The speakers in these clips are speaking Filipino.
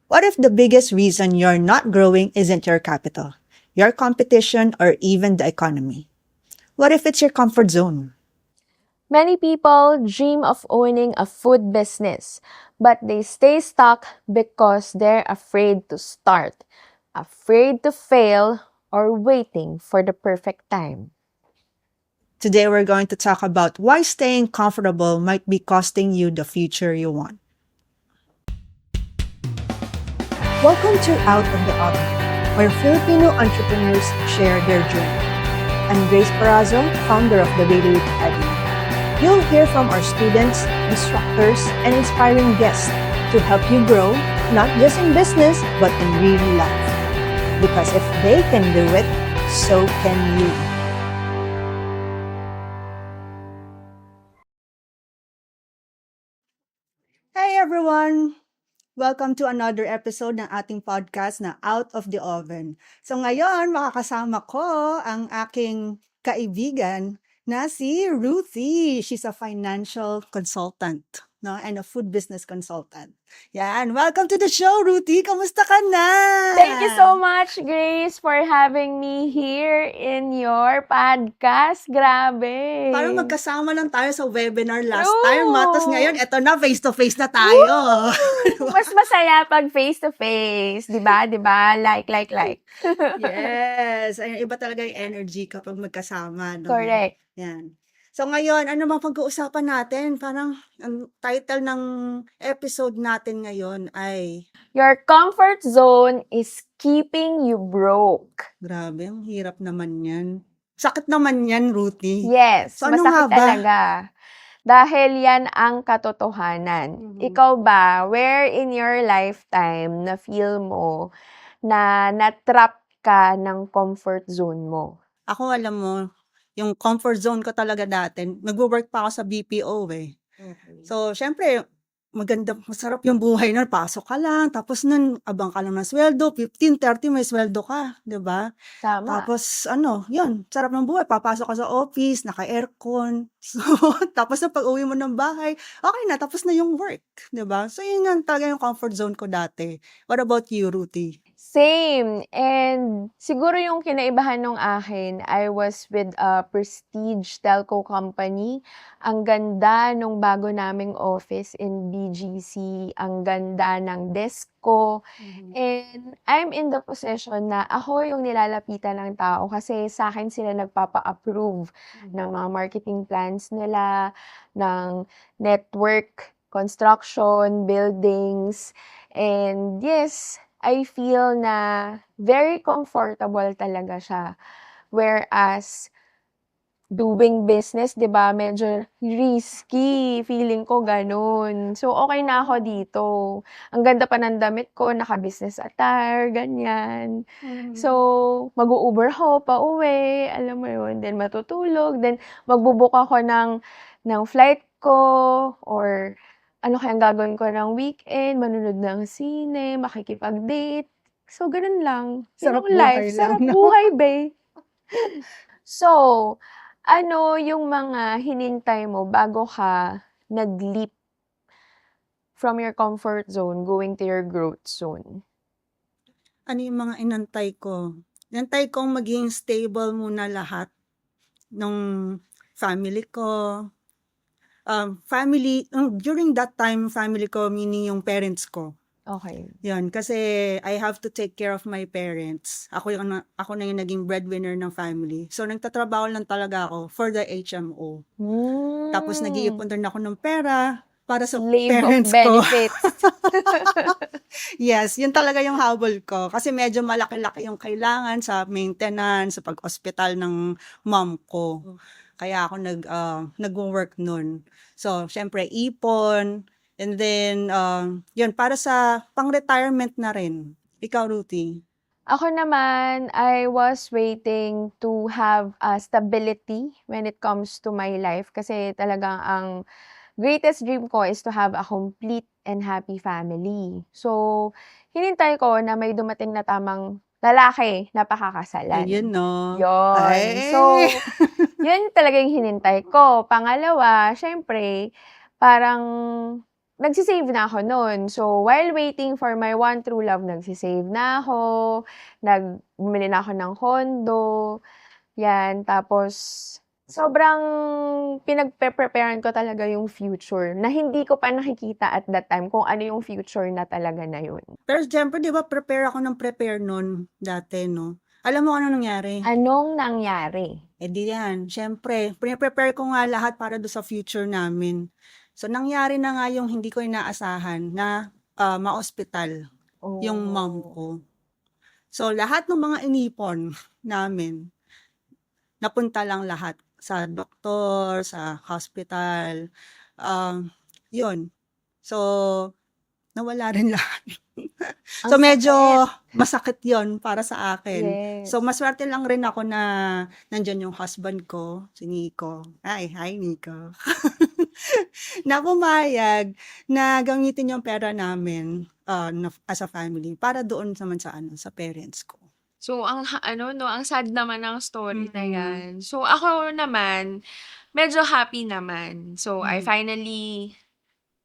What if the biggest reason you're not growing isn't your capital, your competition, or even the economy? What if it's your comfort zone? Many people dream of owning a food business, but they stay stuck because they're afraid to start, afraid to fail, or waiting for the perfect time. Today, we're going to talk about why staying comfortable might be costing you the future you want. Welcome to Out of the Oven, where Filipino entrepreneurs share their journey. I'm Grace Parazo, founder of the Bailey Academy. You'll hear from our students, instructors, and inspiring guests to help you grow, not just in business, but in real life. Because if they can do it, so can you. Hey everyone! Welcome to another episode ng ating podcast na Out of the Oven. So ngayon, makakasama ko ang aking kaibigan na si Ruthie. She's a financial consultant, no, and a food business consultant. Yan, welcome to the show, Ruthie. Kamusta ka na? Thank you so much, Grace, for having me here in your podcast. Grabe. Parang magkasama lang tayo sa webinar last True. time. Tapos ngayon, eto na, face-to-face na tayo. Mas masaya pag face-to-face. Diba? Diba? Like. Yes. Ay, iba talaga yung energy kapag magkasama, no? Correct. Yan. So ngayon, ano bang pag-uusapan natin? Parang ang title ng episode natin ngayon ay, Your comfort zone is keeping you broke. grabe, ang hirap naman yan. Sakit naman yan, Ruthie. Yes, So ano nga masakit ba? talaga. Dahil yan ang katotohanan. Mhm. Ikaw ba, where in your lifetime na feel mo na natrap ka ng comfort zone mo? Ako, alam mo, yung comfort zone ko talaga dati, nagwo-work pa ako sa BPO eh. So, syempre, maganda, masarap yung buhay nun. Pasok ka lang, tapos nun, abang ka lang ng sweldo, 15, 30, may sweldo ka, di ba? Tama. Tapos, yun, sarap ng buhay. Papasok ka sa office, naka-aircon. So, tapos na pag-uwi mo ng bahay, okay na, tapos na yung work, di ba? So, yun nga talaga yung comfort zone ko dati. What about you, Ruthie? Same. And siguro yung kinaibahan nung akin, I was with a prestige telco company. Ang ganda nung bago naming office in BGC. Ang ganda ng desk ko. And I'm in the position na ako yung nilalapitan ng tao kasi sa akin sila nagpapa-approve ng mga marketing plans nila, ng network, construction, buildings. And yes, I feel na very comfortable talaga siya. Whereas, doing business, 'di ba, medyo risky. Feeling ko gano'n. So, okay na ako dito. Ang ganda pa ng damit ko, naka-business attire, ganyan. So, mag-u-Uber ako pauwi, alam mo yun. Then matutulog, then magbo-book ako ng flight ko or ano kayang gagawin ko ng weekend, manonood ng sine, makikipag-date. So, ganun lang. Yun Sarap ang buhay life. lang, Sarap no? buhay, be. So, ano yung mga hinintay mo bago ka nag-leap from your comfort zone going to your growth zone? Ano yung mga inantay ko? Inantay kong maging stable muna lahat nung family ko. During that time, family ko, meaning yung parents ko. Okay. Yan, kasi I have to take care of my parents. Ako na yung naging breadwinner ng family. So, nagtatrabaho lang talaga ako for the HMO. Tapos, nag-iipon din ako ng pera para sa Slave of parents ko. benefits. Yes, yun talaga yung habol ko. Kasi medyo malaki-laki yung kailangan sa maintenance, sa pag-hospital ng mom ko. Kaya ako nag-work nun. So, syempre, ipon. And then, yun, para sa pang-retirement na rin. Ikaw, Ruthie? Ako naman, I was waiting to have stability when it comes to my life. Kasi talagang ang greatest dream ko is to have a complete and happy family. So, hinintay ko na may dumating na tamang lalaki na pakakasalan. Ayun, no? Yun. Ay! So, yun talaga yung hinintay ko. Pangalawa, syempre, parang nagse-save na ako nun. So, while waiting for my one true love, nagse-save na ako, bumili na ako ng condo, yan. Tapos, sobrang pinagpe-preparean ko talaga yung future na hindi ko pa nakikita at that time kung ano yung future na talaga na yun. Pero siyempre, di ba, prepare ako ng prepare nun dati, no? Alam mo ano nangyari? Anong nangyari? Eh di yan, siyempre, prepare ko nga lahat para do sa future namin. So, nangyari na nga yung hindi ko inaasahan na ma-hospital yung mom Oh. ko. So, lahat ng mga inipon namin, napunta lang lahat sa doktor, sa hospital, yun. So, nawala rin lahat. Ang So, medyo sakit. masakit yon para sa akin. Yes. So, maswerte lang rin ako na nandyan yung husband ko, si Nico. Hi Nico. Na pumayag na gamitin yung pera namin as a family para doon naman sa sa parents ko. So, ang ang sad naman ng story na Mm. yan. So, ako naman, medyo happy naman. So, I Mm. finally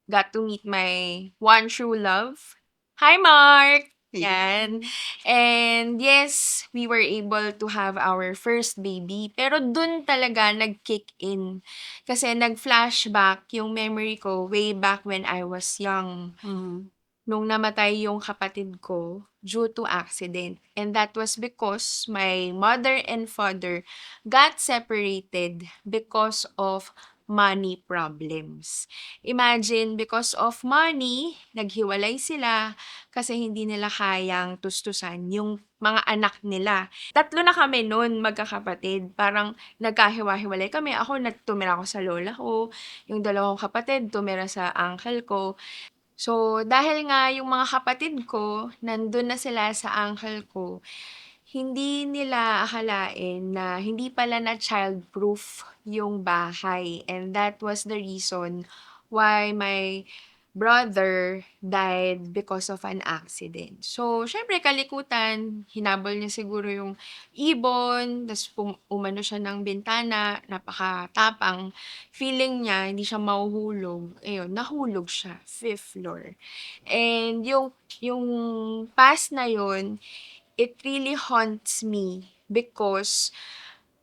got to meet my one true love. Hi, Mark! Yan. And yes, we were able to have our first baby. Pero dun talaga nag-kick in. Kasi nag-flashback yung memory ko way back when I was young. Mm. Nung namatay yung kapatid ko due to accident. And that was because my mother and father got separated because of money problems. Imagine, because of money, naghiwalay sila kasi hindi nila kayang tustusan yung mga anak nila. 3 na kami nun, magkakapatid. Parang nagkahiwa-hiwalay kami. Tumira ako sa lola ko. Yung 2 kapatid, tumira sa uncle ko. So, dahil nga yung mga kapatid ko, nandun na sila sa uncle ko, hindi nila akalain na hindi pala na childproof yung bahay. And that was the reason why my brother died because of an accident. So, syempre kalikutan, hinabol niya siguro yung ibon, tas umano siya ng bintana, napakatapang. Feeling niya hindi siya mahuhulog. Ayun, nahulog siya, 5th floor. And yung past na yun, it really haunts me because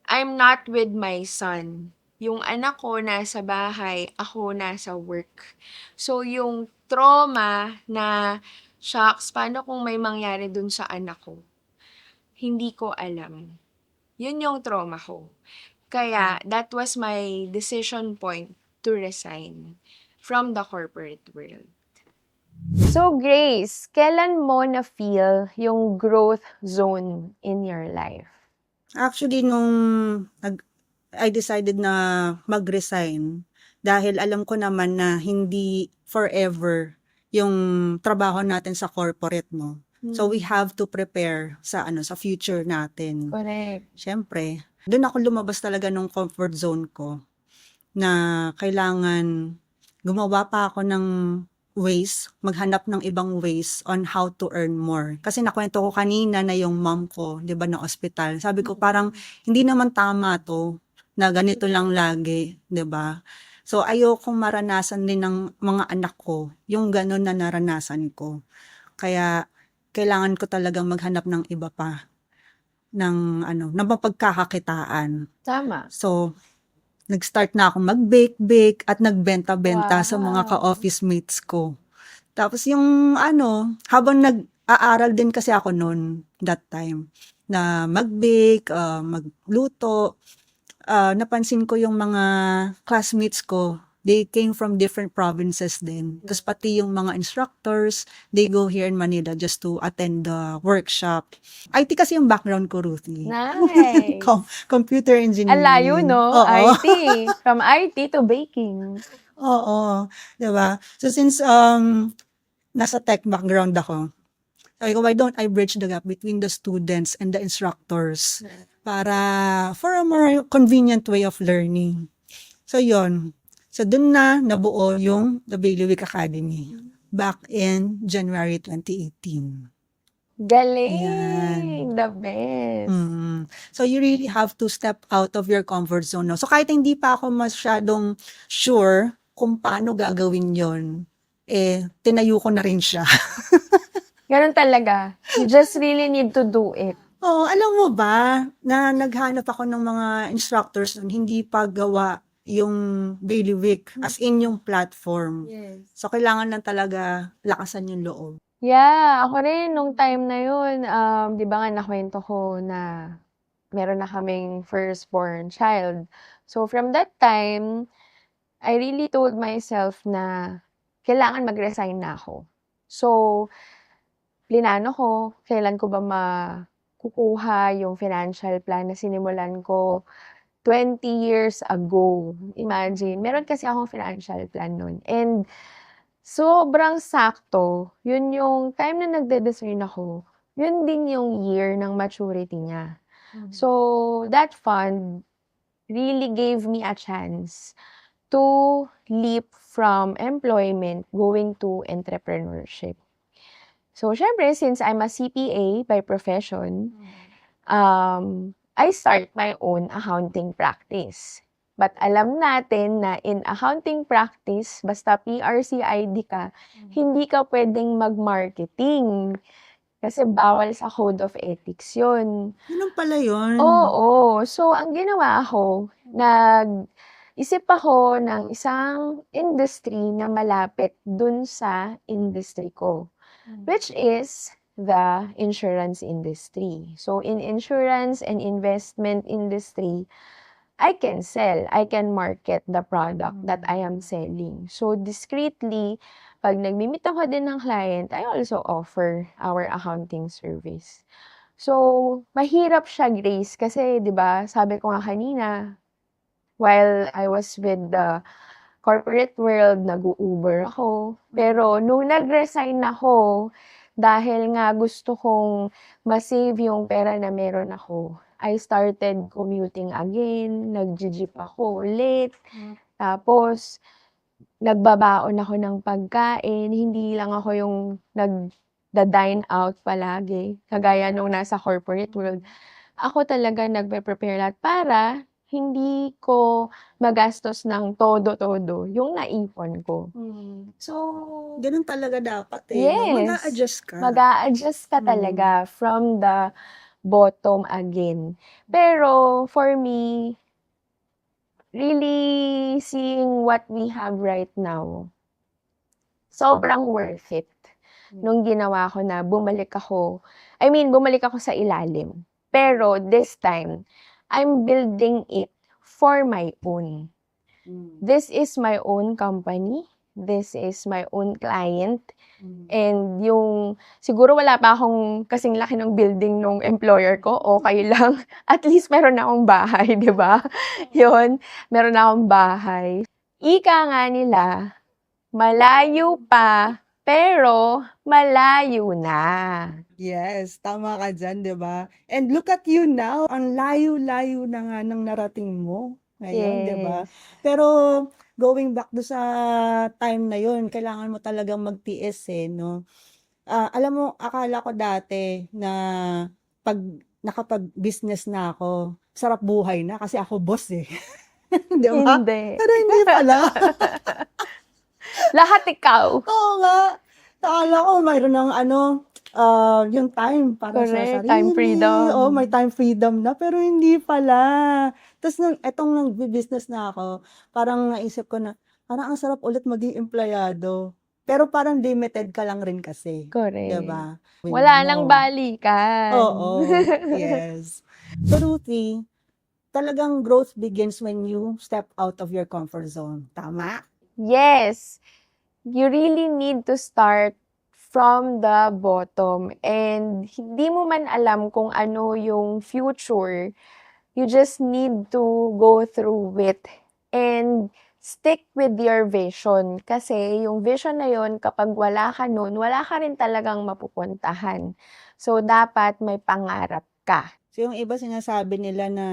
I'm not with my son. Yung anak ko nasa bahay, ako nasa work. So, yung trauma na, shocks, paano kung may mangyari dun sa anak ko? Hindi ko alam. Yun yung trauma ko. Kaya, that was my decision point to resign from the corporate world. So, Grace, kailan mo na-feel yung growth zone in your life? Actually, nung I decided na mag-resign dahil alam ko naman na hindi forever yung trabaho natin sa corporate, no? So, we have to prepare sa sa future natin. Correct. Siyempre, doon ako lumabas talaga ng comfort zone ko na kailangan gumawa pa ako ng ways, maghanap ng ibang ways on how to earn more. Kasi nakwento ko kanina na yung mom ko, 'di ba, na ospital. Sabi ko parang hindi naman tama to na ganito lang lagi, 'di ba? So ayokong maranasan din ng mga anak ko yung ganun na naranasan ko. Kaya kailangan ko talagang maghanap ng iba pa ng ng mapagkakakitaan. Tama. So nag-start na akong mag-bake at nagbenta-benta sa mga Wow. ka-office mates ko. Tapos yung habang nag-aaral din kasi ako noon, that time, na mag-bake, magluto, napansin ko yung mga classmates ko, they came from different provinces din. Tapos pati yung mga instructors, they go here in Manila just to attend the workshop. IT kasi yung background ko, Ruthie. Nice. Computer engineering. Ang layo, no? Oo. IT. From IT to baking. Oo, 'di ba? So since nasa tech background ako, sabi ko, why don't I bridge the gap between the students and the instructors para for a more convenient way of learning. So yon. So dun na nabuo yung The Bailiwick Academy back in January 2018. Galing. Ayan. The best. So you really have to step out of your comfort zone. No? So kahit hindi pa ako masyadong sure kung paano gagawin yon, tinayo ko na rin siya. Ganun talaga. You just really need to do it. Oo, alam mo ba na naghanap ako ng mga instructors nun, hindi pa gawa yung bailiwick, as in yung platform. Yes. So, kailangan lang talaga lakasan yung loob. Yeah, ako rin nung time na yun, 'di ba nga nakwento ko na meron na kaming firstborn child. So, from that time, I really told myself na kailangan mag-resign na ako. So, plinano ko kailan ko ba makukuha yung financial plan na sinimulan ko 20 years ago. Imagine, meron kasi akong financial plan nun and sobrang sakto, yun yung time na nagde-discern ako, yun din yung year ng maturity niya. So, that fund really gave me a chance to leap from employment going to entrepreneurship. So, syempre, since I'm a CPA by profession, I start my own accounting practice. But alam natin na in accounting practice, basta PRCID ka, hindi ka pwedeng mag-marketing. Kasi bawal sa code of ethics yun. Yun pala yun. Oo. So, ang ginawa ko, nag-isip ako ng isang industry na malapit dun sa industry ko, which is the insurance industry. So, in insurance and investment industry, I can sell, I can market the product that I am selling. So, discreetly, pag nagmi-meet ako din ng client, I also offer our accounting service. So, mahirap siya, Grace, kasi 'di ba, sabi ko nga kanina, while I was with the corporate world, nag-u-Uber ako. Pero nung nag-resign ako, dahil nga gusto kong ma-save yung pera na meron ako, I started commuting again, nagje-jeep ako ulit, tapos nagbabaon ako ng pagkain, hindi lang ako yung nagda-dine out palagi, kagaya nung nasa corporate world. Ako talaga nagpe-prepare lahat para hindi ko magastos ng todo-todo yung naipon ko. So, Ganun talaga dapat no? yes, Mag-a-adjust ka. mag-a-adjust ka talaga from the bottom again. Pero for me, really seeing what we have right now, sobrang worth it. Nung ginawa ko na bumalik ako sa ilalim. Pero this time, I'm building it for my own. This is my own company. This is my own client. And yung, siguro wala pa akong kasing laki ng building nung employer ko, okay lang. At least meron na akong bahay, di ba? Yun, meron na akong bahay. Ika nga nila, malayo pa, pero malayo na. Yes, tama ka dyan, di ba? And look at you now, ang layo-layo na nga ng narating mo ngayon, di ba? Yes. Pero going back do sa time na yun, kailangan mo talagang magtiis no? Alam mo, akala ko dati na pag nakapag-business na ako, sarap buhay na kasi ako boss eh. Di ba? Hindi. Pero hindi pala. Lahat ikaw. Oo nga. Akala ko mayroon ng yung time para sa Correct, sarili. time freedom. Oo, may time freedom na. Pero hindi pala. Tapos etong nag-business na ako, parang naisip ko na, parang ang sarap ulit maging empleyado. Pero parang limited ka lang rin kasi. Correct. Diba? Wala nang balikan. Oo. Yes. So, Ruthie, talagang growth begins when you step out of your comfort zone. Tama? Yes. You really need to start from the bottom. And hindi mo man alam kung ano yung future, you just need to go through it. And stick with your vision. Kasi yung vision na yun, kapag wala ka nun, wala ka rin talagang mapupuntahan. So, dapat may pangarap ka. So, yung iba sinasabi nila na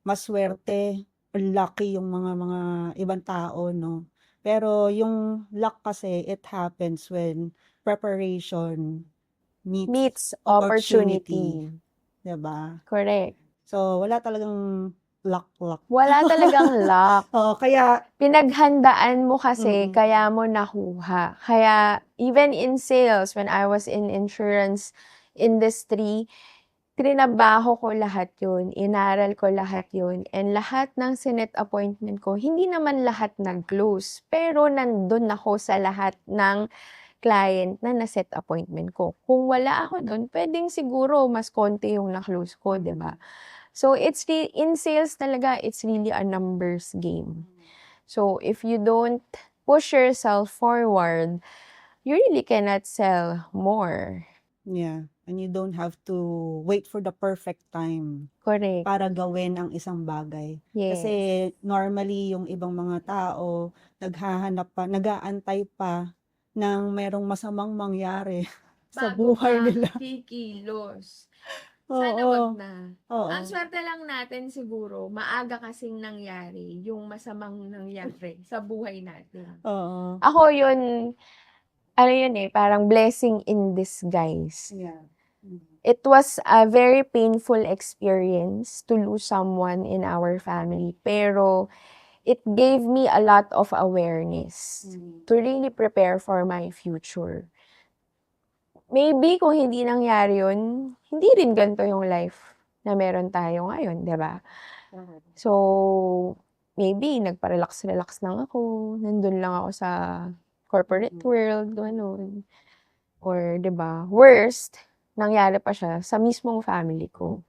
maswerte or lucky yung mga ibang tao, no? Pero yung luck kasi, it happens when preparation meets Meets opportunity. Diba? Correct. So, wala talagang luck. Wala talagang luck. Oo, kaya Pinaghandaan mo kasi mm. kaya mo nakuha. Kaya even in sales, when I was in insurance industry, trinabaho ko lahat yun, inaral ko lahat yun, and lahat ng sinet appointment ko, hindi naman lahat nag-close, pero nandun ako sa lahat ng client na na-set appointment ko. Kung wala ako dun, pwedeng siguro mas konti yung na-close ko, 'di ba? So, in sales talaga, it's really a numbers game. So, if you don't push yourself forward, you really cannot sell more. Yeah, and you don't have to wait for the perfect time Correct. para gawin ang isang bagay. Kasi Yes. normally yung ibang mga tao naghahanap pa, nag-aantay pa ng merong masamang mangyari sa buhay nila. kikilos. Oo. na. Oo. Ang swerte lang natin siguro, maaga kasing nangyari yung masamang nangyari sa buhay natin. Oo. Ako yun, ano yun parang blessing in disguise. Yeah. It was a very painful experience to lose someone in our family, pero it gave me a lot of awareness to really prepare for my future. Maybe kung hindi nangyari yun, hindi rin ganito yung life na meron tayo ngayon, 'di ba? So, maybe nagpa-relax-relax lang ako, nandun lang ako sa corporate world, gano'n. Or 'di ba, worst, nangyari pa siya sa mismong family ko.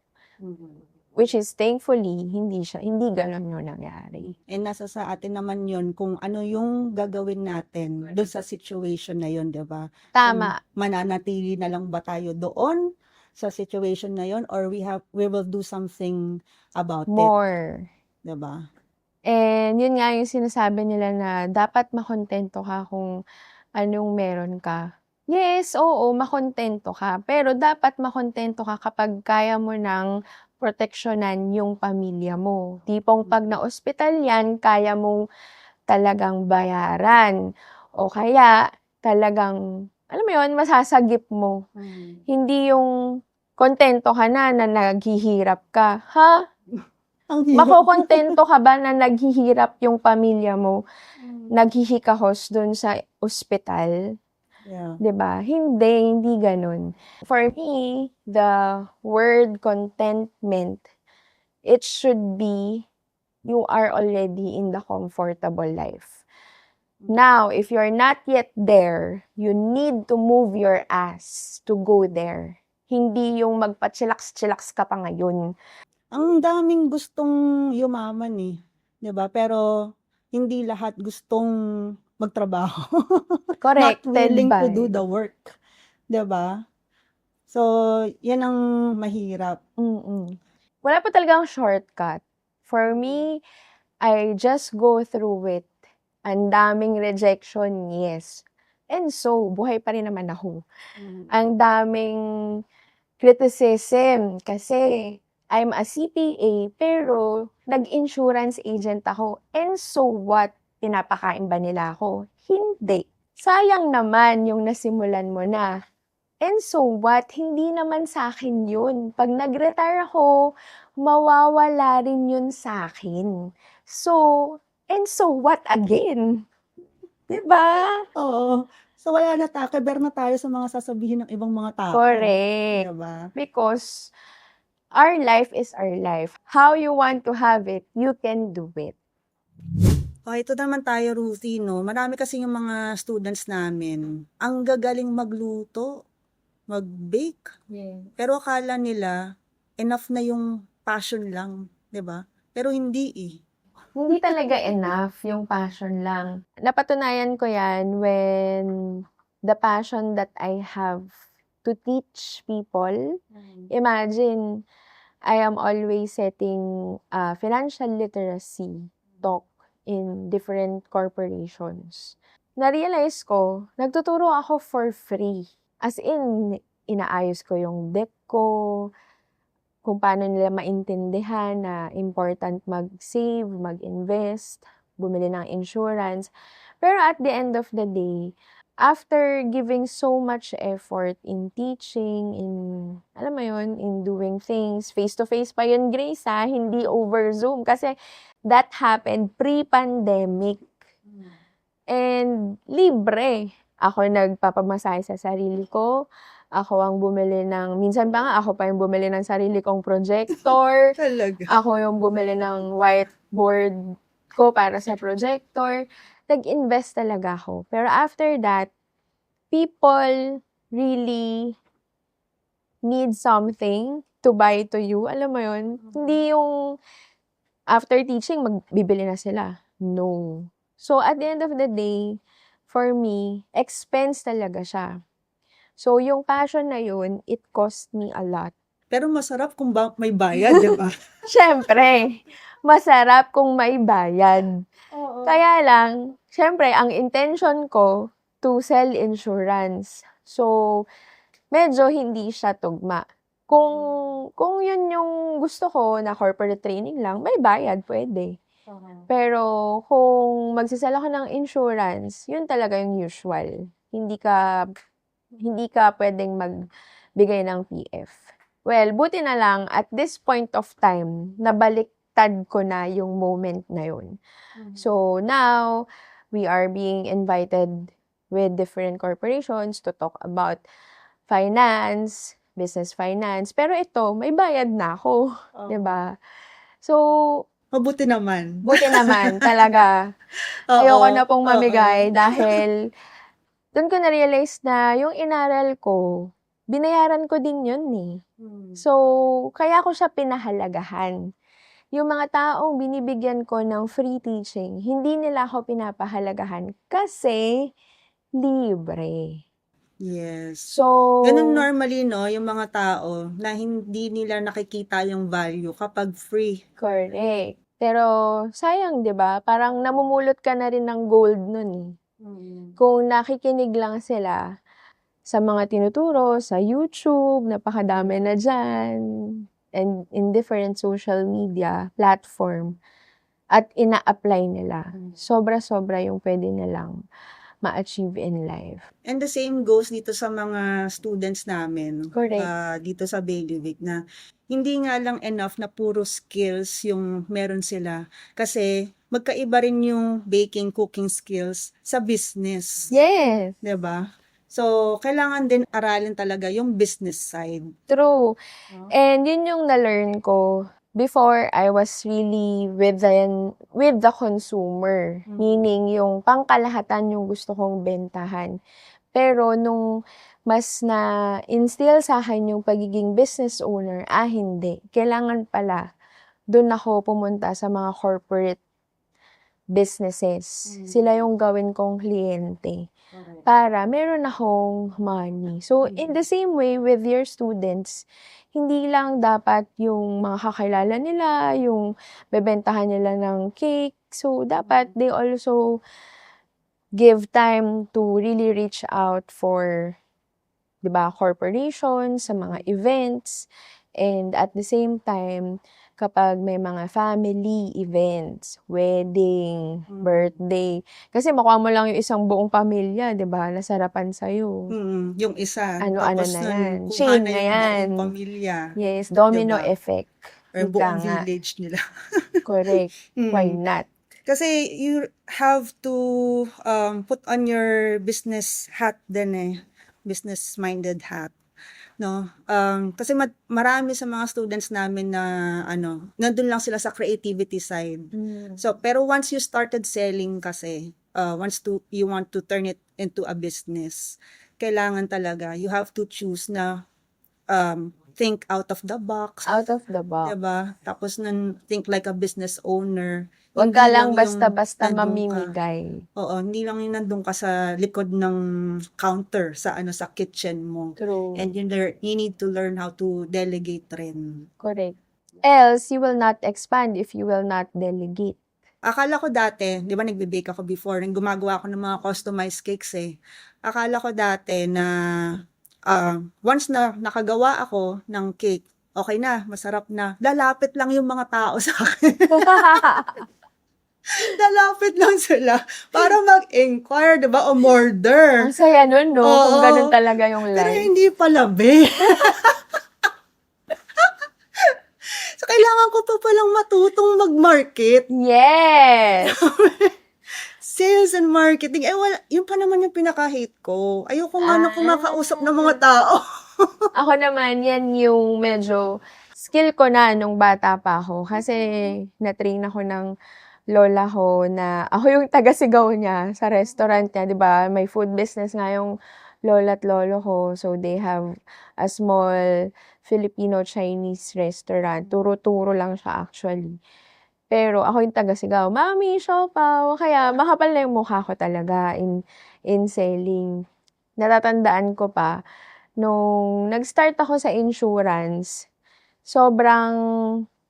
Which is thankfully, hindi gano'n yung nangyari. And nasa sa atin naman yun kung ano yung gagawin natin doon sa situation na yun, di ba? Tama. Kung mananatili na lang ba tayo doon sa situation na yun or we will do something about it, More. di ba? And yun nga yung sinasabi nila na dapat makontento ka kung anong meron ka. Yes, oo, makontento ka. Pero dapat makontento ka kapag kaya mo ng proteksyonan yung pamilya mo. Tipong pag na-ospital yan, kaya mong talagang bayaran. O kaya talagang, alam mo yun, masasagip mo. Hindi yung kontento ka na naghihirap ka. Ha? Ang hirap. Makokontento ka ba na naghihirap yung pamilya mo, naghihikahos dun sa ospital? Yeah. 'Di ba? Hindi gano'n. For me, the word contentment, it should be you are already in the comfortable life. Now, if you're not yet there, you need to move your ass to go there. Hindi yung magpa-chillax-chillax ka pa ngayon. Ang daming gustong yumaman eh, 'di ba? Pero hindi lahat gustong magtrabaho. Not Corrected willing to by. do the work, 'di ba? So, yan ang mahirap. Wala pa talagang shortcut. For me, I just go through it. Ang daming rejection, yes. And so, buhay pa rin naman ako. Ang daming criticism kasi I'm a CPA pero nag-insurance agent ako. And so what? Pinapakain ba nila ako? Hindi. Sayang naman yung nasimulan mo na. And so what? Hindi naman sa akin yun. Pag nag-retire ako, mawawala rin yun sa akin. So, and so what again? Diba? Oo. So, wala na takeber na tayo sa mga sasabihin ng ibang mga tao. Correct. Diba? Because our life is our life. How you want to have it, you can do it. Ito naman tayo, Ruthie, no? Marami kasi yung mga students namin, ang gagaling magluto, mag-bake. Pero akala nila, enough na yung passion lang, 'di ba? Pero hindi eh. Hindi talaga enough yung passion lang. Napatunayan ko yan when the passion that I have to teach people. Imagine, I am always setting financial literacy talk in different corporations. Na-realize ko, nagtuturo ako for free. As in, inaayos ko yung deck ko, kung paano nila maintindihan na important mag-save, mag-invest, bumili ng insurance. Pero at the end of the day, after giving so much effort in teaching, in, alam mo yun, in doing things, face-to-face pa yun, Grace, hindi over Zoom. Kasi that happened pre-pandemic. And libre. Ako nagpapamasahe sa sarili ko. Ako ang bumili minsan pa nga, ako pa yung bumili ng sarili kong projector. Talaga. Ako yung bumili ng whiteboard ko para sa projector. Nag-invest talaga ako. Pero after that, people really need something to buy to you. Alam mo yun? Hindi yung after teaching, magbibili na sila. No. So, at the end of the day, for me, expense talaga siya. So, yung passion na yun, it cost me a lot. Pero masarap kung may bayad, di ba? Siyempre, masarap kung may bayad. Oo. Kaya lang, siyempre, ang intention ko to sell insurance. So, medyo hindi siya tugma. Kung yun yung gusto ko na corporate training lang, may bayad, pwede. Pero kung magsisell ako ng insurance, yun talaga yung usual. Hindi ka pwedeng magbigay ng PF. Well, buti na lang, at this point of time, nabaliktad ko na yung moment na yun. So, now, we are being invited with different corporations to talk about finance, business finance. Pero ito, may bayad na ako. Diba? So, Mabuti naman. buti naman, talaga. Ayoko na pong mamigay dahil doon ko na-realize na yung inaral ko, binayaran ko din yun eh. So, kaya ko siya pinahalagahan. Yung mga taong binibigyan ko ng free teaching, hindi nila ako pinapahalagahan kasi libre. Yes. So, Ganun normally, no, yung mga tao na hindi nila nakikita yung value kapag free. correct. Pero, sayang, di ba? Parang namumulot ka na rin ng gold nun eh. Kung nakikinig lang sila sa mga tinuturo, sa YouTube, napakadami na dyan, and in different social media platform, at ina-apply nila. Sobra-sobra yung pwede nilang ma-achieve in life. And the same goes dito sa mga students namin. Correct. Dito sa Bailiwick na hindi nga lang enough na puro skills yung meron sila. Kasi magkaiba rin yung baking, cooking skills sa business. Yes, 'Di ba? So, kailangan din aralin talaga yung business side. true. And yun yung na-learn ko. Before, I was really with the consumer. Meaning, yung pangkalahatan yung gusto kong bentahan. Pero nung mas na-instill sa akin yung pagiging business owner, hindi. Kailangan pala, doon ako pumunta sa mga corporate businesses. Sila yung gawin kong kliyente. Para meron akong money. So, in the same way with your students, hindi lang dapat yung mga kakilala nila, yung bebentahan nila ng cake. So, dapat they also give time to really reach out for, 'di ba, corporations, sa mga events. And at the same time, kapag may mga family events, wedding, birthday. Kasi makuha mo lang yung isang buong pamilya, 'di ba? Nasarapan sa'yo. Yung isa. Ano-ano Tapos na nun, yan. kuha Chain na na yung yan. buong pamilya. Yes, domino Diba? effect. Or Ika buong nga. village nila. Correct. Why not? Kasi you have to put on your business hat din eh. Business-minded hat. No? Kasi marami sa mga students namin na nandun lang sila sa creativity side. So, pero once you started selling kasi, you want to turn it into a business, kailangan talaga, you have to choose na think out of the box. Out of the box. Diba? Tapos think like a business owner. Huwag Hindi ka lang yung basta-basta nandun ka. mamimigay. Oo, hindi lang yung nandun ka sa likod ng counter sa kitchen mo. True. And you need to learn how to delegate rin. Correct. Else, you will not expand if you will not delegate. Akala ko dati, di ba nagbe-bake ako before, nang gumagawa ako ng mga customized cakes eh. Akala ko dati na once na nakagawa ako ng cake, okay na, masarap na, lalapit lang yung mga tao sa akin. Lalapit lang sila para mag-inquire, 'di ba, o order. Ang saya nun 'no, kung Oo. ganun talaga yung Pero life. hindi pala, be. So, kailangan ko pa palang matutong mag-market. Yes! Sales and marketing. Eh, wala. Yun pa naman yung pinaka-hate ko. Ayoko nga na kumakausap ng mga Ah. tao. Ako naman, yan yung medyo skill ko na nung bata pa ako. Kasi na-train ako ng lola ko na ako yung taga-sigaw niya sa restaurant niya, 'di ba? May food business nga yung lola at lolo ko. So they have a small Filipino-Chinese restaurant. Turo-turo lang siya actually. Pero ako yung taga-sigaw, "Mami, siopaw." Kaya makapal na yung mukha ko talaga in selling. Natatandaan ko pa, nung nag-start ako sa insurance, sobrang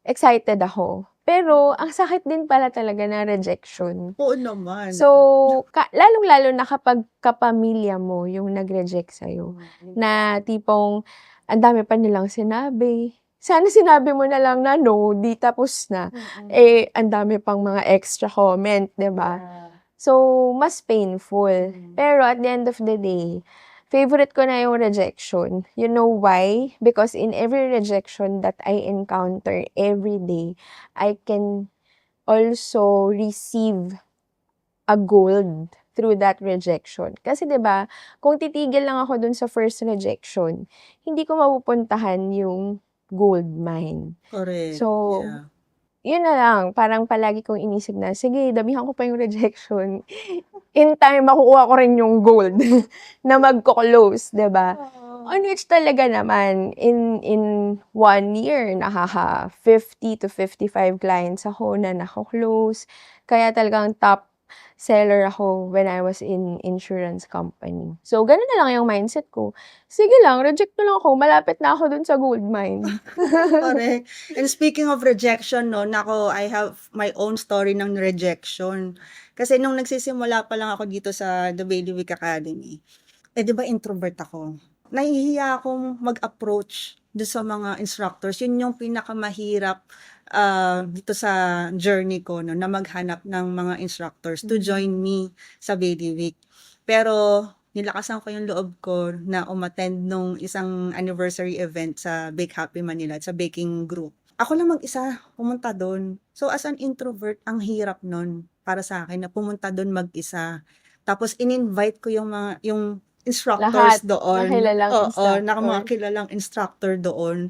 excited ako. Pero ang sakit din pala talaga ng rejection. Oo naman. So, lalong-lalo na kapag kapamilya mo yung nag-reject sa'yo. Na tipong, ang dami pa nilang sinabi. Sana sinabi mo na lang na no, di tapos na. Eh, ang dami pang mga extra comment, 'di ba? So, mas painful. Pero at the end of the day, favorite ko na yung rejection. You know why? Because in every rejection that I encounter every day, I can also receive a gold through that rejection. Kasi 'di ba, kung titigil lang ako dun sa first rejection, hindi ko mapupuntahan yung gold mine. Correct. So, Yeah. yun na lang, parang palagi kong inisip na, sige, damihan ko pa yung rejection. In time, makukuha ko rin yung gold na magko-close, 'di ba? On which talaga naman, in 1 year, 50 to 55 clients ako na nako-close. Kaya talagang top seller ako when I was in insurance company. So, ganun na lang yung mindset ko. Sige lang, reject na lang ako. Malapit na ako dun sa gold mine. Correct. And speaking of rejection, no, nako, I have my own story ng rejection. Kasi nung nagsisimula pa lang ako dito sa The Bailiwick Academy, eh, di ba introvert ako? Nahihiya akong mag-approach doon sa mga instructors. Yun yung pinakamahirap dito sa journey ko, no, na maghanap ng mga instructors to join me sa Bailiwick. Pero nilakasan ko yung loob ko na umattend nung isang anniversary event sa Bake Happy Manila, sa baking group. Ako lang mag-isa pumunta doon. So as an introvert, ang hirap nun para sa akin na pumunta doon mag-isa. Tapos in-invite ko yung instructors Lahat doon. na kilalang Oo, instructor. na mga kilalang instructor doon.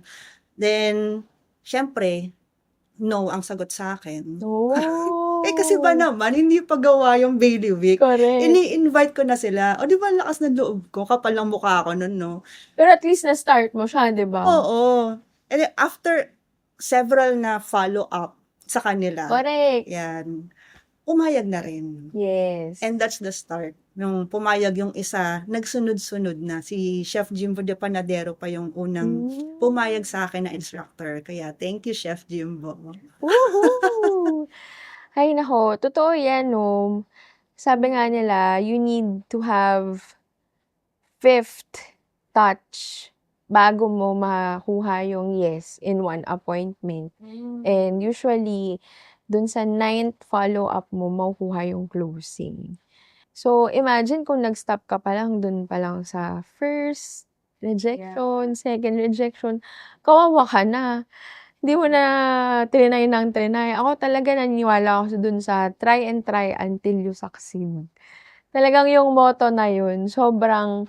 Then, syempre, no ang sagot sa akin. Oh. Eh kasi ba naman, hindi pa gawa yung Bailiwick. Correct. Ini-invite ko na sila. O di ba ang lakas ng loob ko? Kapal ng mukha ko nun, no? Pero at least na-start mo siya, di ba? Oo. And then after several na follow-up sa kanila, Correct. yan, pumayag na rin. Yes. And that's the start. Nung pumayag yung isa, nagsunod-sunod na. Si Chef Jimbo de Panadero pa yung unang pumayag sa akin na instructor. Kaya thank you, Chef Jimbo. Woohoo! Ay nako, totoo yan, no? Sabi nga nila, you need to have fifth touch bago mo makuha yung yes in one appointment. And usually, dun sa 9th follow-up mo, makukuha yung closing. So, imagine kung nag-stop ka pa lang dun pa lang sa first rejection, second rejection, kawawa ka na. Hindi mo na trinay ng trinay. Ako talaga naniniwala ako dun sa try and try until you succeed. Talagang yung motto na yun, sobrang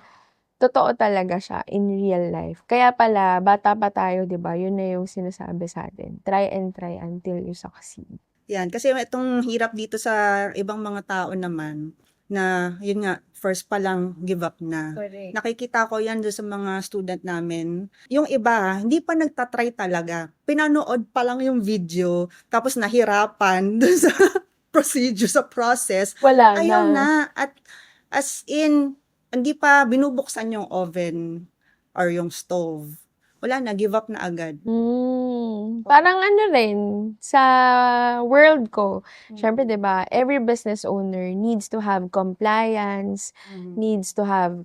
totoo talaga siya in real life. Kaya pala, bata pa tayo, di ba? Yun na yung sinasabi sa atin. Try and try until you succeed. Yan, kasi itong hirap dito sa ibang mga tao naman, na yun nga, first pa lang give up na. Correct. Nakikita ko yan doon sa mga student namin. Yung iba, hindi pa nagtatry talaga. Pinanood pa lang yung video, tapos nahirapan doon sa procedure, sa process. Wala Ayaw na. na. At as in, hindi pa binubuksan yung oven or yung stove. Wala na, give up na agad. Parang ano rin, sa world ko, syempre 'di ba, every business owner needs to have compliance, needs to have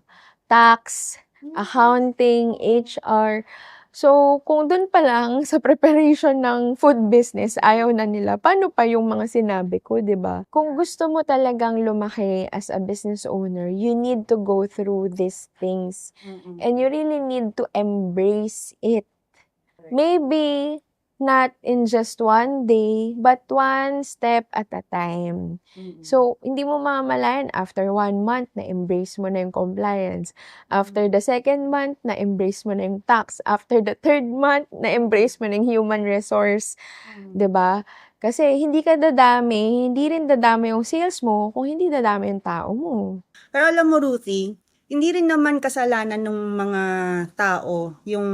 tax, accounting, HR. So, kung dun pa lang sa preparation ng food business ayaw na nila, paano pa yung mga sinabi ko, 'di ba? Kung gusto mo talagang lumaki as a business owner, you need to go through these things and you really need to embrace it. Maybe not in just one day, but one step at a time. So, hindi mo mamamalayan after 1 month na-embrace mo na yung compliance. After the second month, na-embrace mo na yung tax. After the third month, na-embrace mo na yung human resource. 'Di ba? Kasi hindi ka dadami, hindi rin dadami yung sales mo kung hindi dadami yung tao mo. Pero alam mo, Ruthie, hindi rin naman kasalanan ng mga tao yung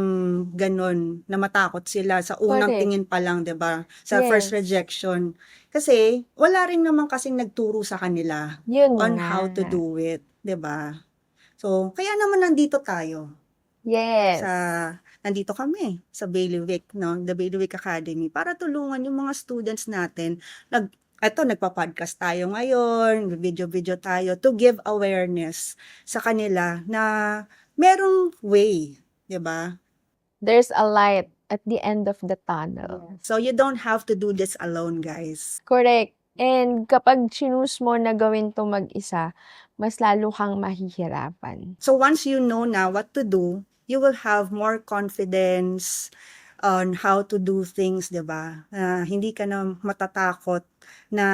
ganon na matakot sila sa unang Correct. tingin pa lang, 'di ba? Sa first Yes. rejection. Kasi wala rin naman kasing nagturo sa kanila Yun on nga. how to do it, 'di ba? So, kaya naman nandito tayo Yes. nandito kami sa Bailiwick, no? The Bailiwick Academy para tulungan yung mga students natin. Nagpa-podcast tayo ngayon, video-video tayo to give awareness sa kanila na merong way, 'di ba? There's a light at the end of the tunnel. So you don't have to do this alone, guys. Correct. And kapag choose mo na gawin 'to mag-isa, mas lalo kang mahihirapan. So once you know na what to do, you will have more confidence on how to do things, 'di ba? Hindi ka na matatakot na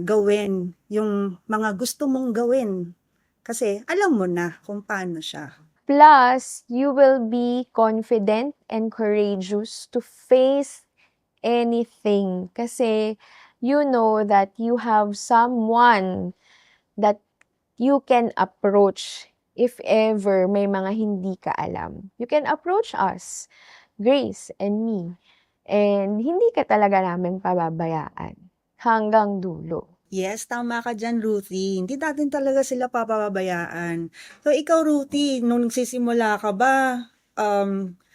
gawin yung mga gusto mong gawin. Kasi alam mo na kung paano siya. Plus, you will be confident and courageous to face anything kasi you know that you have someone that you can approach if ever may mga hindi ka alam. You can approach us, Grace and me, and hindi ka talaga namin pababayaan hanggang dulo. Yes, tama ka dyan, Ruthie. Hindi natin talaga sila papabayaan. So, ikaw, Ruthie, nung nagsisimula ka ba,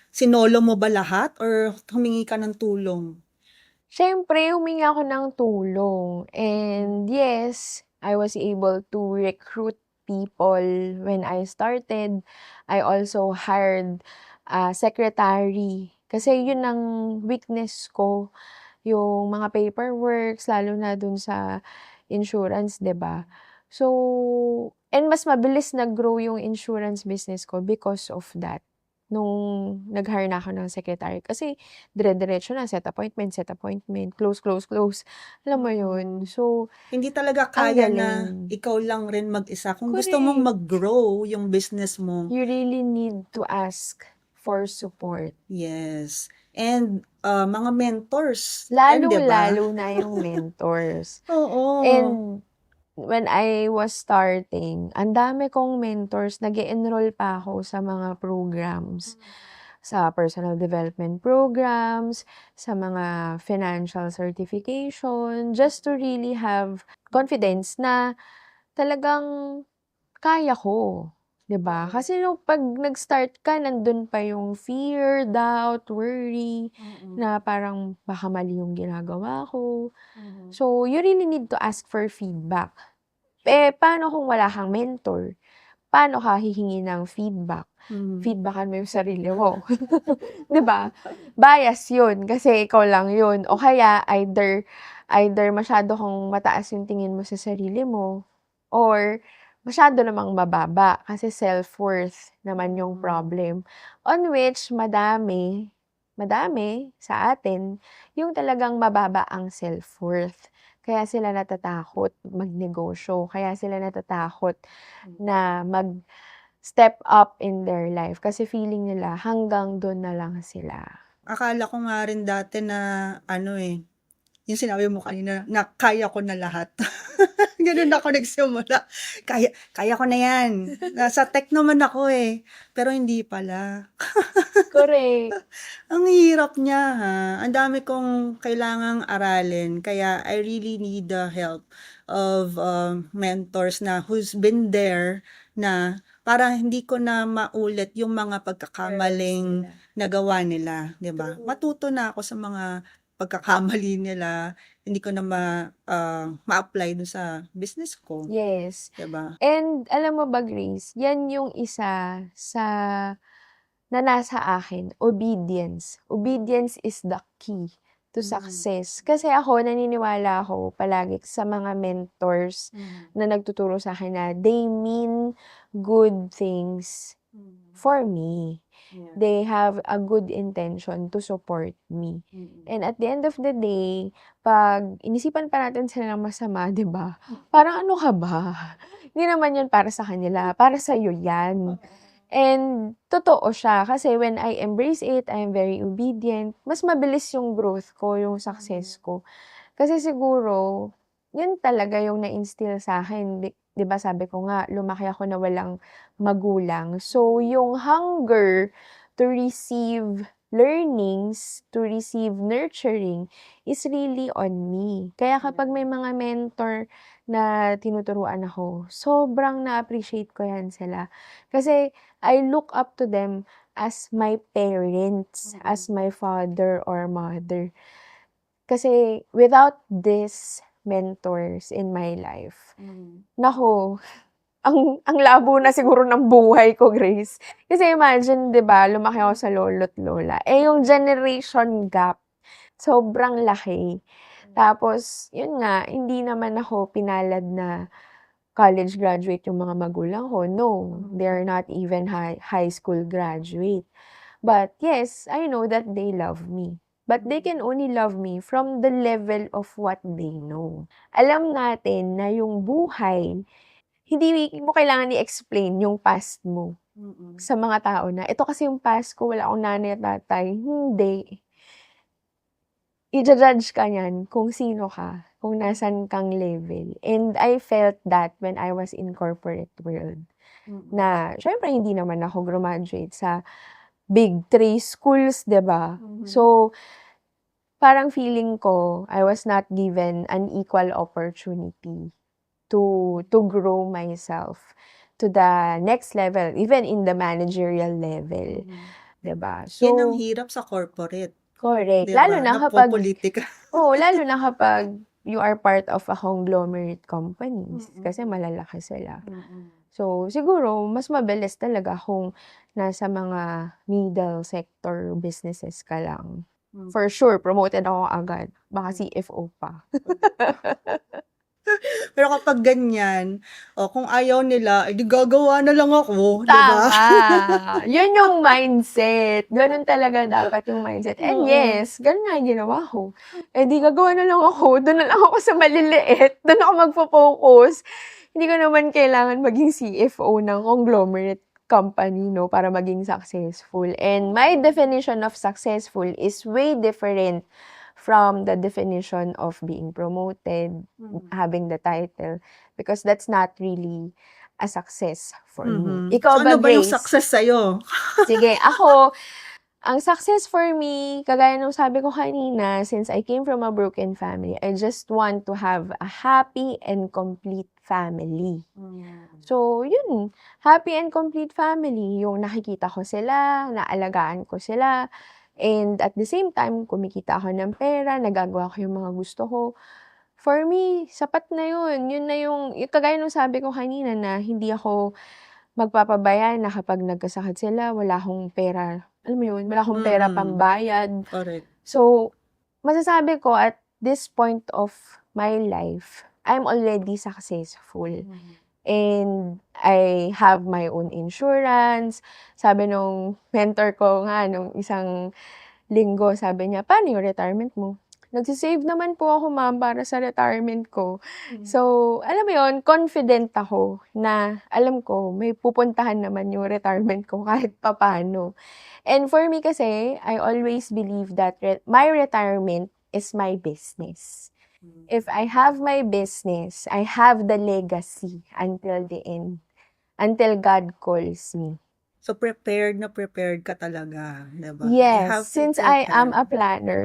sinolo mo ba lahat or humingi ka ng tulong? Siyempre, humingi ako ng tulong. And yes, I was able to recruit people when I started. I also hired a secretary. Kasi yun ang weakness ko, yung mga paperworks, lalo na dun sa insurance, 'di ba? So, and mas mabilis nag-grow yung insurance business ko because of that. Nung nag-hire na ako ng secretary. Kasi dire-diretso na, set appointment, close, close, close. Alam mo yun? So, Hindi talaga ang kaya na galing. ikaw lang rin mag-isa. Kung gusto mong Correct. mag-grow yung business mo, You really need to ask for support. yes. And mga mentors, yan, di ba? Lalo-lalo na yung mentors. Oo. And when I was starting, ang dami kong mentors, nag-e-enroll pa ako sa mga programs. Sa personal development programs, sa mga financial certification, just to really have confidence na talagang kaya ko. 'Di ba? Kasi nung 'pag nag-start ka, nandun pa yung fear, doubt, worry, na parang baka mali yung ginagawa ko. So, you really need to ask for feedback. Paano kung wala kang mentor? Paano ka hihingi ng feedback? Feedbackan mo yung sarili mo. 'Di ba? Bias yun kasi ikaw lang yun. O kaya either masyado kang mataas yung tingin mo sa sarili mo or masyado namang mababa kasi self-worth naman yung problem. On which madami sa atin yung talagang mababa ang self-worth. Kaya sila natatakot magnegosyo, kaya sila natatakot na mag-step up in their life kasi feeling nila hanggang dun na lang sila. Akala ko nga rin dati na yung sinabi mo kanina na kaya ko na lahat. Ganun ako nagsimula. Kaya ko na yan. Nasa tech naman ako eh. Pero hindi pala. Correct. Ang hirap niya ha. Ang dami kong kailangang aralin. Kaya I really need the help of mentors na who's been there na para hindi ko na maulit yung mga pagkakamaling nagawa nila, 'di ba? Matuto na ako sa mga pagkakamali nila, hindi ko na ma-apply dun sa business ko, Yes. 'di ba? And alam mo ba, Grace, yan yung isa sa na nasa akin, obedience. Obedience is the key to success. Kasi ako, naniniwala ako palagi sa mga mentors na nagtuturo sa akin na they mean good things for me. Yeah. They have a good intention to support me. And at the end of the day, pag inisipan pa natin sila ng masama, 'di ba? Parang ano ka ba? Hindi naman 'yun para sa kanila, para sa iyo 'yan. And totoo siya kasi when I embrace it, I am very obedient. Mas mabilis yung growth ko, yung success ko. Kasi siguro, yun talaga yung na-instill sa akin. 'Di ba sabi ko nga, lumaki ako na walang magulang. So, yung hunger to receive learnings, to receive nurturing, is really on me. Kaya kapag may mga mentor na tinuturuan ako, sobrang na-appreciate ko yan sila. Kasi I look up to them as my parents, as my father or mother. Kasi without these mentors in my life, naku, ang labo na siguro ng buhay ko, Grace. Kasi imagine, 'di ba, lumaki ako sa lolo't lola. Eh, yung generation gap, sobrang laki. Tapos, yun nga, hindi naman ako pinalad na college graduate yung mga magulang ko. No, they're not even high school graduate. But yes, I know that they love me. But they can only love me from the level of what they know. Alam natin na yung buhay, hindi mo kailangan i-explain yung past mo sa mga tao na, ito kasi yung past ko, wala akong nanay at tatay. Hindi. I-judge ka niyan kung sino ka, kung nasan kang level. And I felt that when I was in corporate world. Na, syempre, hindi naman ako graduate sa big 3 schools, 'di ba? So, parang feeling ko, I was not given an equal opportunity to grow myself to the next level, even in the managerial level, 'di ba? Yan ang So, hirap sa corporate, correct. 'di Lalo ba? na kapag, Napopolitika. lalo na kapag you are part of a conglomerate companies, kasi malalaki sila. So, siguro, mas mabilis talaga kung nasa mga middle sector businesses ka lang. For sure, promoted ako agad. Baka CFO pa. Pero kapag ganyan, kung ayaw nila, edi gagawa na lang ako, 'di ba? Tama. Yun yung mindset. Ganun talaga dapat yung mindset. And yes, ganun nga yung ginawa ko. Eh di gagawa na lang ako. Doon na lang ako sa maliliit. Doon ako magpo-focus. Hindi ko naman kailangan maging CFO ng conglomerate company, no, para maging successful. And my definition of successful is way different from the definition of being promoted, having the title, because that's not really a success for me. Ikaw So, ba, ano ba yung Grace? success sa'yo? Sige, ako, ang success for me, kagaya nung sabi ko kanina, since I came from a broken family, I just want to have a happy and complete family. So, yun, happy and complete family. Yung nakikita ko sila, naalagaan ko sila, and at the same time, kumikita ako ng pera, nagagawa ko yung mga gusto ko. For me, sapat na yun. Yun na yung kagaya nung sabi ko kanina na hindi ako magpapabaya na kapag nagkasakit sila, wala akong pera. Alam mo yun, wala akong pera pambayad. Correct. So, masasabi ko at this point of my life, I'm already successful. And I have my own insurance. Sabi nung mentor ko nga, nung isang linggo, sabi niya, paano yung retirement mo? Nagsisave naman po ako, ma'am, para sa retirement ko. So, alam mo yun, confident ako na alam ko, may pupuntahan naman yung retirement ko kahit papano. And for me kasi, I always believe that my retirement is my business. If I have my business, I have the legacy until the end. Until God calls me. So, prepared na prepared ka talaga, 'di ba? You have Yes, to since I am a prepare. planner,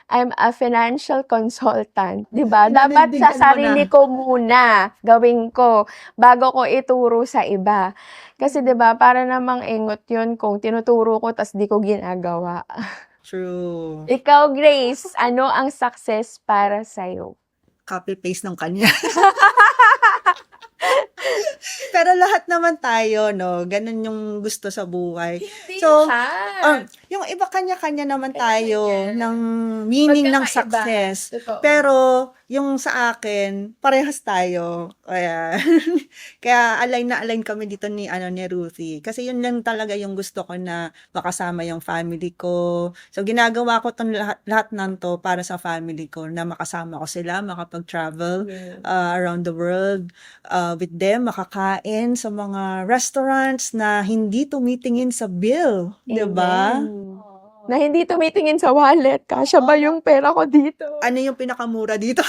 I'm a financial consultant, 'di ba? Dapat Pinanindigan sa mo sarili na. ko muna gawin ko bago ko ituro sa iba. Kasi 'di ba, para namang engot 'yun kung tinuturo ko tas di ko ginagawa. True. Ikaw, Grace, ano ang success para sa'yo? Copy-paste ng kanya. Pero lahat naman tayo, no, ganun yung gusto sa buhay. Hindi So, lahat. yung iba kanya-kanya naman tayo Kanya-kanya. ng meaning ng Magkakaiba. success. Totoo. Pero yung sa akin, parehas tayo. Kaya, kaya align na align kami dito ni Ruthie. Kasi yun lang talaga yung gusto ko na makasama yung family ko. So ginagawa ko tong lahat ng to para sa family ko na makasama ko sila, makapag-travel Yeah. around the world with them, makakain sa mga restaurants na hindi tumitingin sa bill, 'di ba? Amen. Na hindi tumitingin sa wallet. Kasya ba yung pera ko dito? Ano yung pinakamura dito?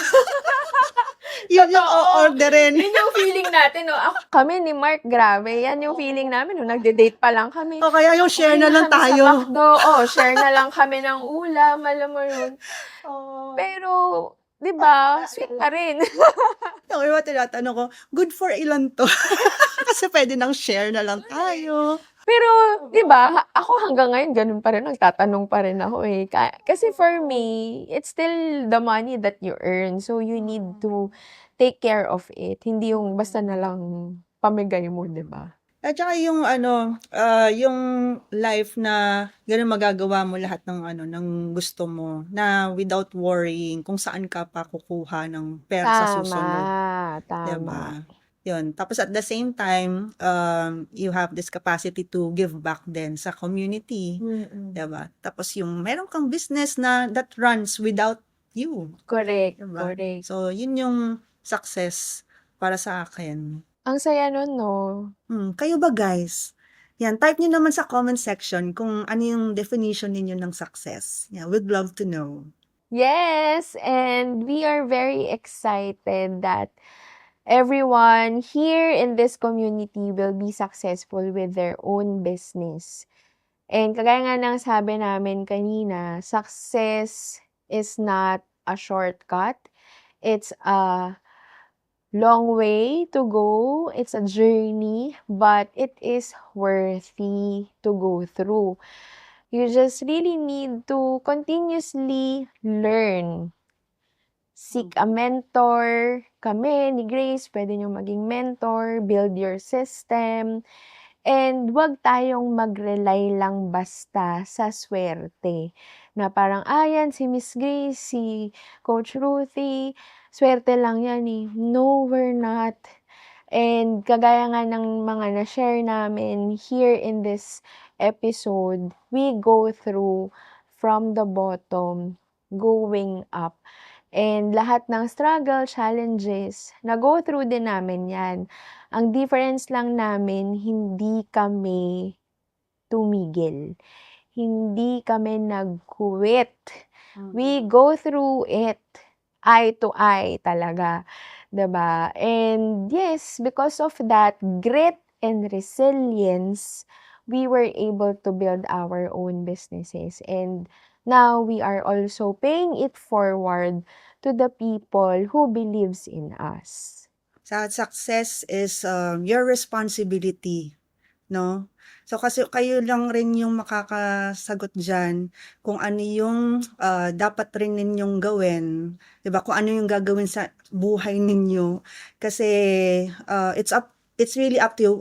Yun yung Totoo. orderin. Yun yung feeling natin, no? Kami ni Mark, grabe. Yan yung feeling namin, no? Nagde-date pa lang kami. O kaya yung share na lang Kami tayo. Sa McDo. Share na lang kami ng ulam. Alam mo yun. Pero, di ba? Sweet pa rin. Yung iba tinatanong ko, good for ilan to? Kasi pwede nang share na lang tayo. Pero, di ba, ako hanggang ngayon, ganun pa rin, nagtatanong pa rin ako eh. Kasi for me, it's still the money that you earn. So, you need to take care of it. Hindi yung basta na lang pamigay mo, di ba? At saka yung yung life na ganun magagawa mo lahat ng ng gusto mo na without worrying kung saan ka pa kukuha ng pera sa susunod. Tama. Diba? Yun. Tapos at the same time, you have this capacity to give back din sa community. Diba? Tapos yung meron kang business na that runs without you. Correct. Diba? Correct. So, yun yung success para sa akin. Ang saya nun, no? Kayo ba guys? Yan, type nyo naman sa comment section kung ano yung definition ninyo ng success. Yeah, we'd love to know. Yes, and we are very excited that everyone here in this community will be successful with their own business. And kagaya nga ng sabi namin kanina, success is not a shortcut. It's a long way to go. It's a journey, but it is worthy to go through. You just really need to continuously learn. Seek a mentor. Kami ni Grace, pwede nyo maging mentor, build your system, and wag tayong mag-rely lang basta sa swerte. Na parang, yan, si Miss Grace, si Coach Ruthie, swerte lang yan eh. No, we're not. And kagaya nga ng mga na-share namin here in this episode, we go through from the bottom, going up. And lahat ng struggle, challenges, na-go through din namin yan. Ang difference lang namin, hindi kami tumigil. Hindi kami nag-quit. We go through it, eye to eye talaga. Diba? And yes, because of that grit and resilience, we were able to build our own businesses. And now we are also paying it forward to the people who believes in us. Success is your responsibility, no? So kasi kayo lang rin yung makakasagot diyan kung ano yung dapat rin ninyong gawin, 'di ba? Kung ano yung gagawin sa buhay ninyo kasi it's really up to you.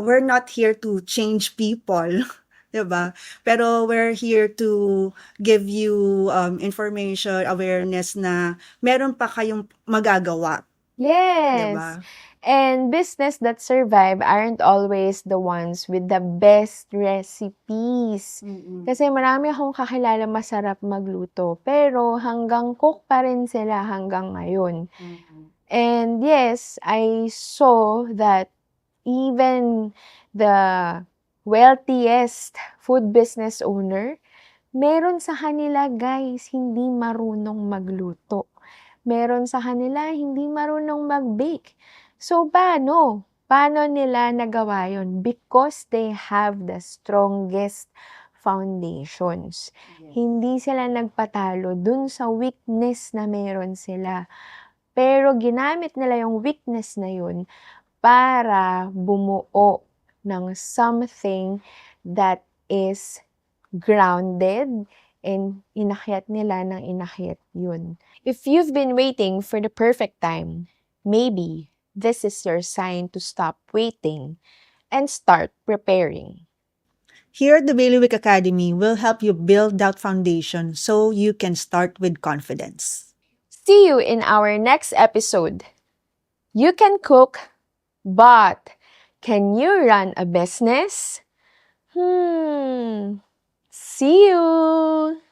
We're not here to change people. 'Di ba? Pero we're here to give you information, awareness na meron pa kayong magagawa. Yes. Diba? And business that survive aren't always the ones with the best recipes. Kasi marami akong kakilala masarap magluto, pero hanggang cook pa rin sila hanggang ngayon. And yes, I saw that even the wealthiest food business owner, meron sa kanila guys, hindi marunong magluto. Meron sa kanila hindi marunong mag-bake. So, paano? Paano nila nagawa yun? Because they have the strongest foundations. Hindi sila nagpatalo dun sa weakness na meron sila. Pero ginamit nila yung weakness na yun para bumuo ng something that is grounded and inakyat nila ng inakyat yun. If you've been waiting for the perfect time, maybe this is your sign to stop waiting and start preparing. Here at the Bailiwick Academy, we'll help you build that foundation so you can start with confidence. See you in our next episode. You can cook, but can you run a business? See you!